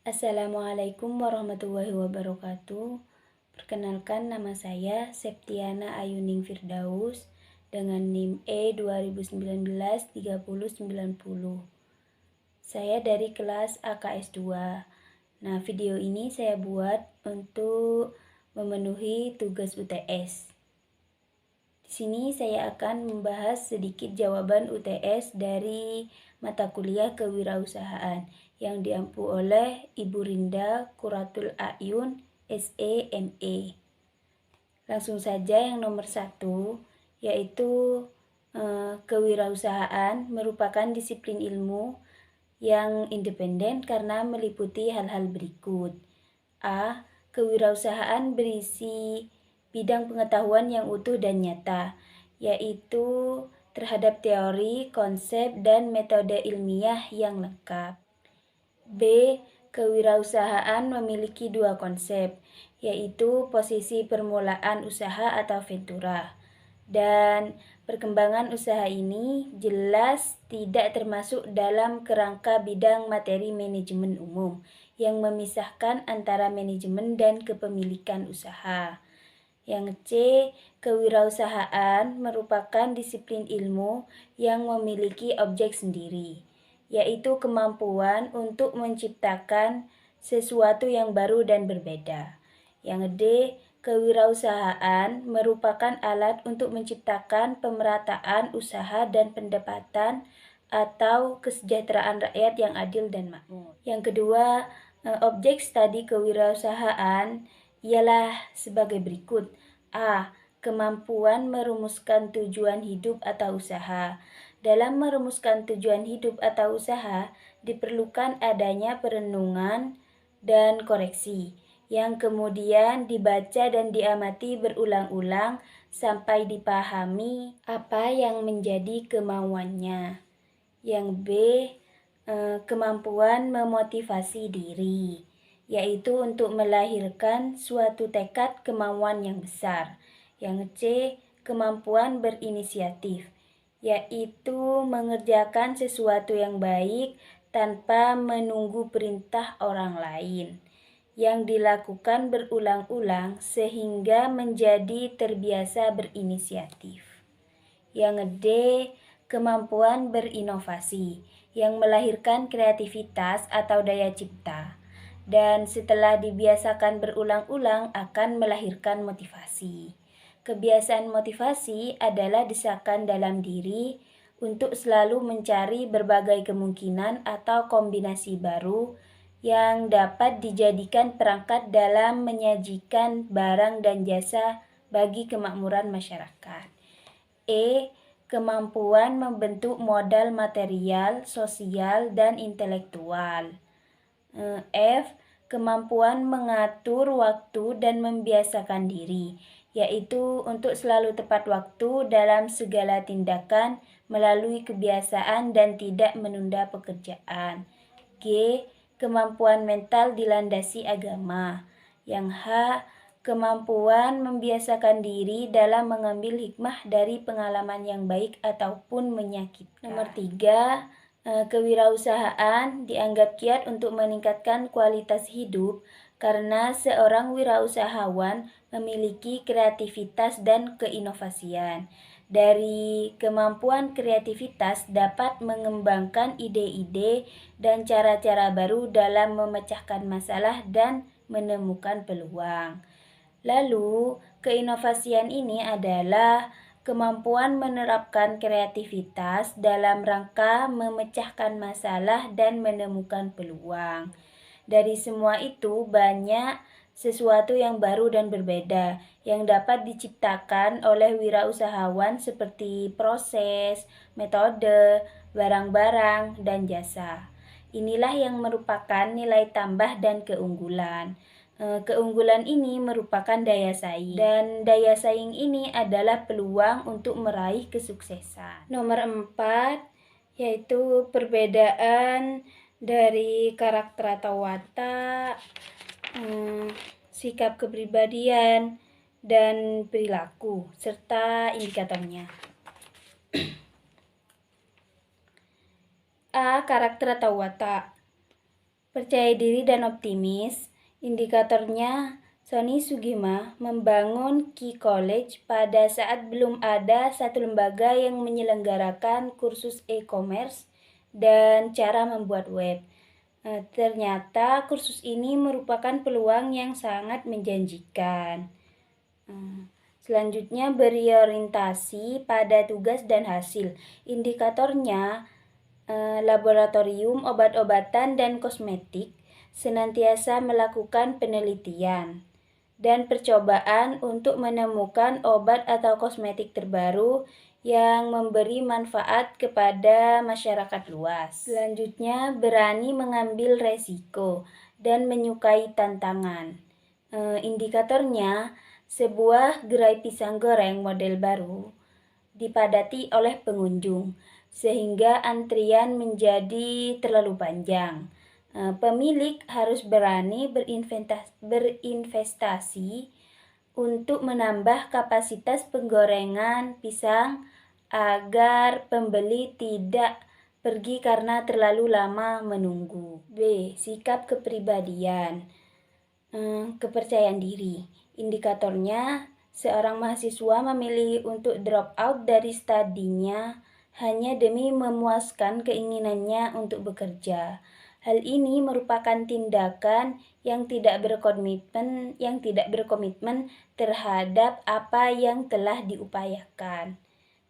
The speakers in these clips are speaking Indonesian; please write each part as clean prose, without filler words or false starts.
Assalamualaikum warahmatullahi wabarakatuh. Perkenalkan, nama saya Septiana Ayuning Firdaus dengan NIM E2019-3090. Saya dari kelas AKS 2. Nah, video ini saya buat untuk memenuhi tugas UTS. Di sini saya akan membahas sedikit jawaban UTS dari mata kuliah kewirausahaan yang diampu oleh Ibu Rinda Quratul A'yun, SEME. Langsung saja yang nomor 1, yaitu kewirausahaan merupakan disiplin ilmu yang independen karena meliputi hal-hal berikut. A. Kewirausahaan berisi bidang pengetahuan yang utuh dan nyata, yaitu terhadap teori, konsep, dan metode ilmiah yang lengkap. B. Kewirausahaan memiliki dua konsep, yaitu posisi permulaan usaha atau ventura. Dan perkembangan usaha ini jelas tidak termasuk dalam kerangka bidang materi manajemen umum yang memisahkan antara manajemen dan kepemilikan usaha. Yang C. Kewirausahaan merupakan disiplin ilmu yang memiliki objek sendiri, yaitu kemampuan untuk menciptakan sesuatu yang baru dan berbeda. Yang D. Kewirausahaan merupakan alat untuk menciptakan pemerataan usaha dan pendapatan atau kesejahteraan rakyat yang adil dan makmur. Yang kedua, objek studi kewirausahaan ialah sebagai berikut. A. Kemampuan merumuskan tujuan hidup atau usaha. Dalam merumuskan tujuan hidup atau usaha, diperlukan adanya perenungan dan koreksi, yang kemudian dibaca dan diamati berulang-ulang sampai dipahami apa yang menjadi kemauannya. Yang B. Kemampuan memotivasi diri, yaitu untuk melahirkan suatu tekad kemauan yang besar. Yang C. Kemampuan berinisiatif, yaitu mengerjakan sesuatu yang baik tanpa menunggu perintah orang lain, yang dilakukan berulang-ulang sehingga menjadi terbiasa berinisiatif. Yang D. Kemampuan berinovasi, yang melahirkan kreativitas atau daya cipta, dan setelah dibiasakan berulang-ulang akan melahirkan motivasi. Kebiasaan motivasi adalah desakan dalam diri untuk selalu mencari berbagai kemungkinan atau kombinasi baru yang dapat dijadikan perangkat dalam menyajikan barang dan jasa bagi kemakmuran masyarakat. E. Kemampuan membentuk modal material, sosial, dan intelektual. F. Kemampuan mengatur waktu dan membiasakan diri, yaitu untuk selalu tepat waktu dalam segala tindakan melalui kebiasaan dan tidak menunda pekerjaan. G. Kemampuan mental dilandasi agama. Yang H. Kemampuan membiasakan diri dalam mengambil hikmah dari pengalaman yang baik ataupun menyakitkan. Nomor 3. Kewirausahaan dianggap kiat untuk meningkatkan kualitas hidup karena seorang wirausahawan memiliki kreativitas dan keinovasian. Dari kemampuan kreativitas dapat mengembangkan ide-ide dan cara-cara baru dalam memecahkan masalah dan menemukan peluang. Lalu, keinovasian ini adalah kemampuan menerapkan kreativitas dalam rangka memecahkan masalah dan menemukan peluang. Dari semua itu banyak sesuatu yang baru dan berbeda yang dapat diciptakan oleh wirausahawan seperti proses, metode, barang-barang, dan jasa. Inilah yang merupakan nilai tambah dan keunggulan. Keunggulan ini merupakan daya saing, dan daya saing ini adalah peluang untuk meraih kesuksesan. Nomor 4, yaitu perbedaan dari karakter atau watak, sikap kepribadian, dan perilaku, serta indikatornya. A. Karakter atau watak. Percaya diri dan optimis. Indikatornya, Sony Sugima membangun Key College pada saat belum ada satu lembaga yang menyelenggarakan kursus e-commerce dan cara membuat web. Ternyata kursus ini merupakan peluang yang sangat menjanjikan. Selanjutnya, beri orientasi pada tugas dan hasil. Indikatornya, laboratorium obat-obatan dan kosmetik senantiasa melakukan penelitian dan percobaan untuk menemukan obat atau kosmetik terbaru yang memberi manfaat kepada masyarakat luas. Selanjutnya, berani mengambil resiko dan menyukai tantangan. Indikatornya, sebuah gerai pisang goreng model baru dipadati oleh pengunjung, sehingga antrian menjadi terlalu panjang. Pemilik harus berani berinvestasi untuk menambah kapasitas penggorengan pisang agar pembeli tidak pergi karena terlalu lama menunggu. B. Sikap kepribadian. Kepercayaan diri. Indikatornya, seorang mahasiswa memilih untuk drop out dari studinya hanya demi memuaskan keinginannya untuk bekerja. Hal ini merupakan tindakan yang tidak berkomitmen terhadap apa yang telah diupayakan.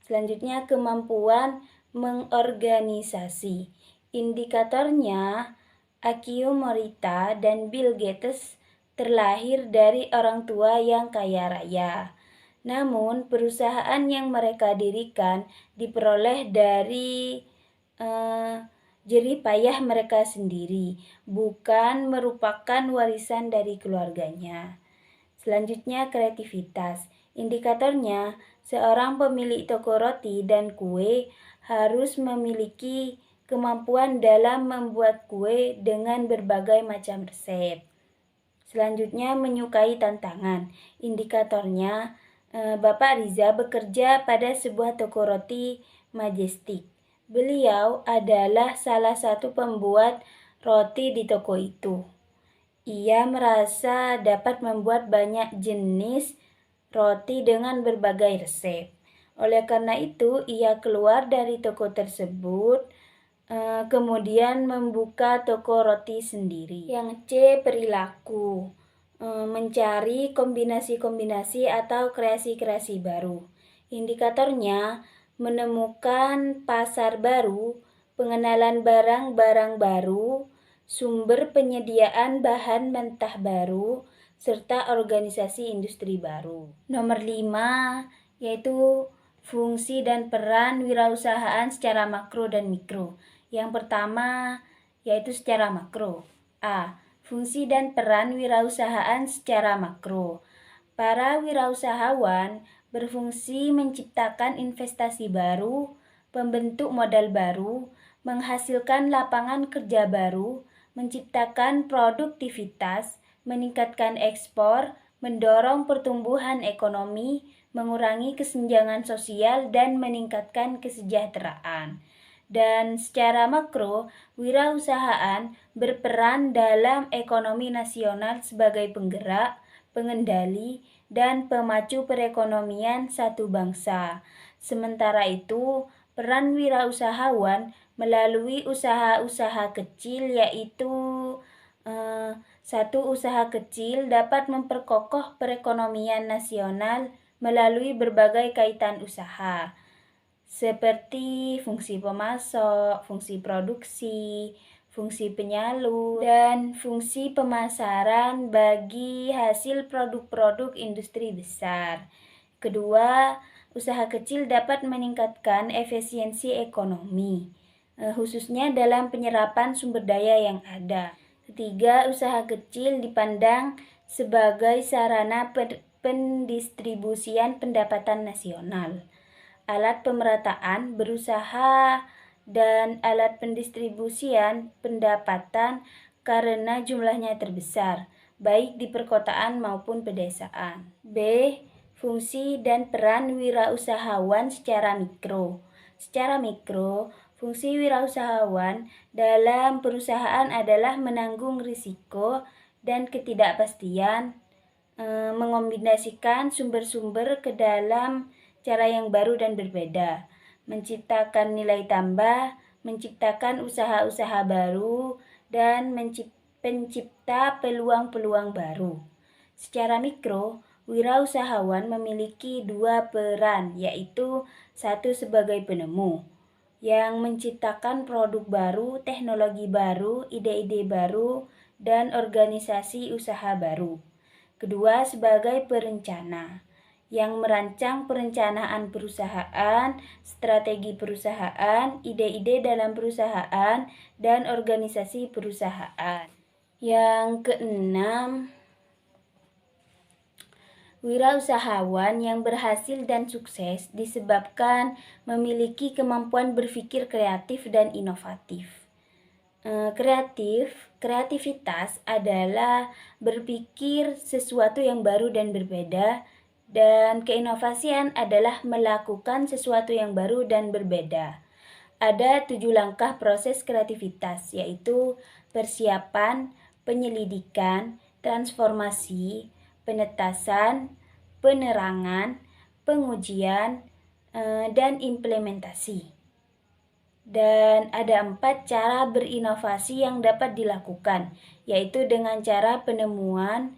Selanjutnya, kemampuan mengorganisasi. Indikatornya, Akio Morita dan Bill Gates terlahir dari orang tua yang kaya raya. Namun, perusahaan yang mereka dirikan diperoleh dari jerih payah mereka sendiri, bukan merupakan warisan dari keluarganya. Selanjutnya, kreativitas. Indikatornya, seorang pemilik toko roti dan kue harus memiliki kemampuan dalam membuat kue dengan berbagai macam resep. Selanjutnya, menyukai tantangan. Indikatornya, Bapak Riza bekerja pada sebuah toko roti Majestic. Beliau adalah salah satu pembuat roti di toko itu. Ia merasa dapat membuat banyak jenis roti dengan berbagai resep. Oleh karena itu, ia keluar dari toko tersebut, kemudian membuka toko roti sendiri. Yang C, perilaku. Mencari kombinasi-kombinasi atau kreasi-kreasi baru. Indikatornya, menemukan pasar baru, pengenalan barang-barang baru, sumber penyediaan bahan mentah baru, serta organisasi industri baru. Nomor 5, yaitu fungsi dan peran wirausahaan secara makro dan mikro. Yang pertama, yaitu secara makro. A. Fungsi dan peran wirausahaan secara makro. Para wirausahawan berfungsi menciptakan investasi baru, membentuk modal baru, menghasilkan lapangan kerja baru, menciptakan produktivitas, meningkatkan ekspor, mendorong pertumbuhan ekonomi, mengurangi kesenjangan sosial, dan meningkatkan kesejahteraan. Dan secara makro, wirausahaan berperan dalam ekonomi nasional sebagai penggerak, pengendali, dan pemacu perekonomian satu bangsa. Sementara itu, peran wirausahawan melalui usaha-usaha kecil, yaitu satu usaha kecil dapat memperkokoh perekonomian nasional melalui berbagai kaitan usaha, seperti fungsi pemasok, fungsi produksi, fungsi penyalur, dan fungsi pemasaran bagi hasil produk-produk industri besar. Kedua, usaha kecil dapat meningkatkan efisiensi ekonomi, khususnya dalam penyerapan sumber daya yang ada. Ketiga, usaha kecil dipandang sebagai sarana pendistribusian pendapatan nasional, alat pemerataan berusaha, dan alat pendistribusian pendapatan karena jumlahnya terbesar, baik di perkotaan maupun pedesaan. B. Fungsi dan peran wirausahawan secara mikro. Secara mikro, Fungsi wirausahawan dalam perusahaan adalah menanggung risiko dan ketidakpastian, mengombinasikan sumber-sumber ke dalam cara yang baru dan berbeda, menciptakan nilai tambah, menciptakan usaha-usaha baru, dan pencipta peluang-peluang baru. Secara mikro, wirausahawan memiliki dua peran, yaitu satu sebagai penemu, yang menciptakan produk baru, teknologi baru, ide-ide baru, dan organisasi usaha baru. Kedua, sebagai perencana, yang merancang perencanaan perusahaan, strategi perusahaan, ide-ide dalam perusahaan, dan organisasi perusahaan. Yang keenam, wirausahawan yang berhasil dan sukses disebabkan memiliki kemampuan berpikir kreatif dan inovatif. Kreativitas adalah berpikir sesuatu yang baru dan berbeda, dan keinovasian adalah melakukan sesuatu yang baru dan berbeda. Ada 7 langkah proses kreativitas, yaitu persiapan, penyelidikan, transformasi, penetasan, penerangan, pengujian, dan implementasi. Dan ada 4 cara berinovasi yang dapat dilakukan, yaitu dengan cara penemuan,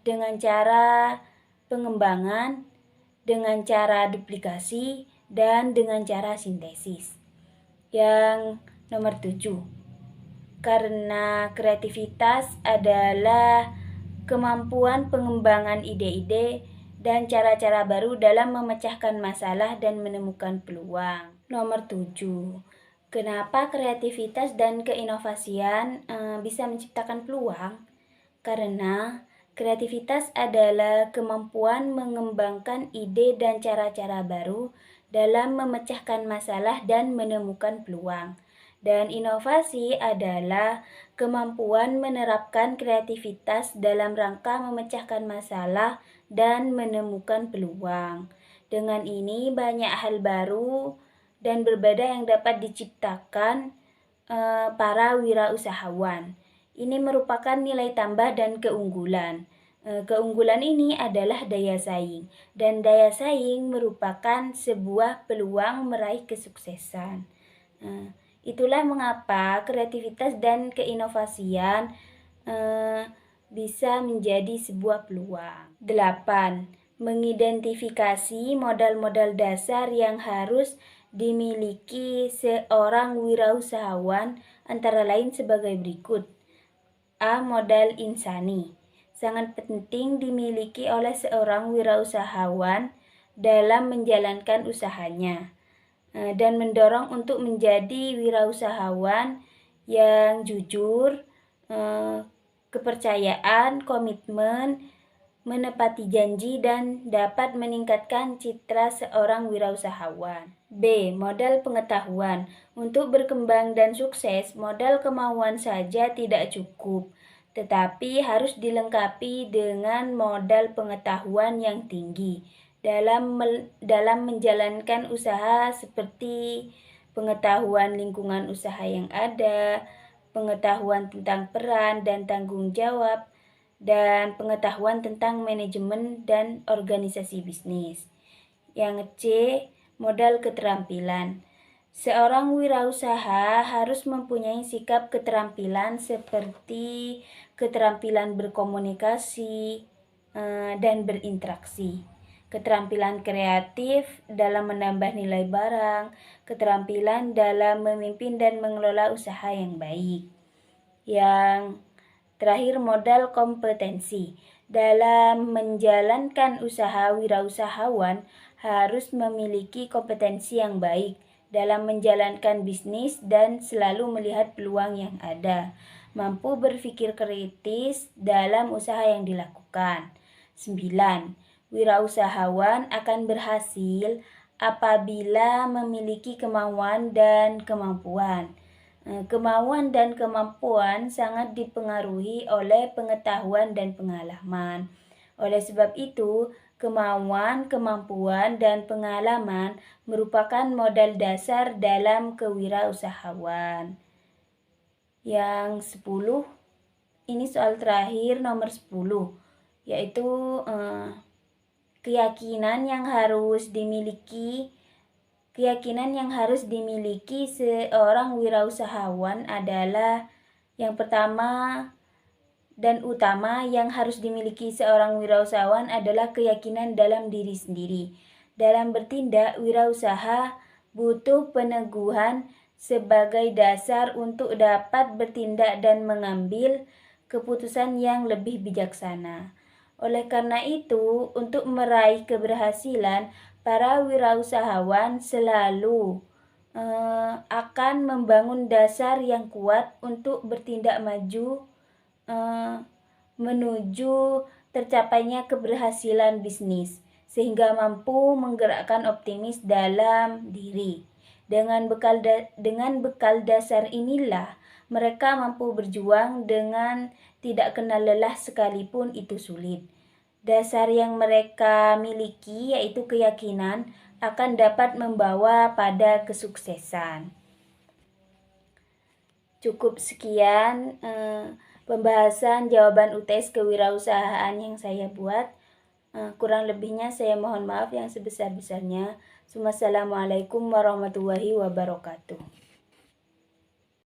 dengan cara pengembangan, dengan cara duplikasi, dan dengan cara sintesis. Yang nomor 7, karena kreativitas adalah kemampuan pengembangan ide-ide dan cara-cara baru dalam memecahkan masalah dan menemukan peluang. Nomor 7, kenapa kreativitas dan keinovasian bisa menciptakan peluang? Karena kreativitas adalah kemampuan mengembangkan ide dan cara-cara baru dalam memecahkan masalah dan menemukan peluang. Dan inovasi adalah kemampuan menerapkan kreativitas dalam rangka memecahkan masalah dan menemukan peluang. Dengan ini banyak hal baru dan berbeda yang dapat diciptakan para wirausahawan. Ini merupakan nilai tambah dan keunggulan. Keunggulan ini adalah daya saing, dan daya saing merupakan sebuah peluang meraih kesuksesan. Itulah mengapa kreativitas dan keinovasian bisa menjadi sebuah peluang. 8. Mengidentifikasi modal-modal dasar yang harus dimiliki seorang wirausahawan antara lain sebagai berikut. A. Modal insani. Sangat penting dimiliki oleh seorang wirausahawan dalam menjalankan usahanya dan mendorong untuk menjadi wirausahawan yang jujur, kepercayaan, komitmen, menepati janji, dan dapat meningkatkan citra seorang wirausahawan. B. Modal pengetahuan. Untuk berkembang dan sukses, modal kemauan saja tidak cukup, tetapi harus dilengkapi dengan modal pengetahuan yang tinggi dalam menjalankan usaha, seperti pengetahuan lingkungan usaha yang ada, pengetahuan tentang peran dan tanggung jawab, dan pengetahuan tentang manajemen dan organisasi bisnis. Yang C. Modal keterampilan. Seorang wirausaha harus mempunyai sikap keterampilan seperti keterampilan berkomunikasi dan berinteraksi, keterampilan kreatif dalam menambah nilai barang, keterampilan dalam memimpin dan mengelola usaha yang baik. Yang terakhir, modal kompetensi. Dalam menjalankan usaha, wirausahawan harus memiliki kompetensi yang baik dalam menjalankan bisnis dan selalu melihat peluang yang ada, mampu berpikir kritis dalam usaha yang dilakukan. 9. Wirausahawan akan berhasil apabila memiliki kemauan dan kemampuan. Kemauan dan kemampuan sangat dipengaruhi oleh pengetahuan dan pengalaman. Oleh sebab itu, kemauan, kemampuan, dan pengalaman merupakan modal dasar dalam kewirausahaan. Yang 10, ini soal terakhir nomor 10, yaitu keyakinan yang harus dimiliki seorang wirausahawan adalah yang pertama dan utama yang harus dimiliki seorang wirausahawan adalah keyakinan dalam diri sendiri. Dalam bertindak, wirausaha butuh peneguhan sebagai dasar untuk dapat bertindak dan mengambil keputusan yang lebih bijaksana. Oleh karena itu, untuk meraih keberhasilan, para wirausahawan selalu akan membangun dasar yang kuat untuk bertindak maju menuju tercapainya keberhasilan bisnis, sehingga mampu menggerakkan optimis dalam diri. Dengan bekal dasar inilah mereka mampu berjuang dengan tidak kenal lelah sekalipun itu sulit. Dasar yang mereka miliki, yaitu keyakinan, akan dapat membawa pada kesuksesan. Cukup sekian pembahasan jawaban UTS kewirausahaan yang saya buat. Kurang lebihnya saya mohon maaf yang sebesar-besarnya. Wassalamualaikum warahmatullahi wabarakatuh.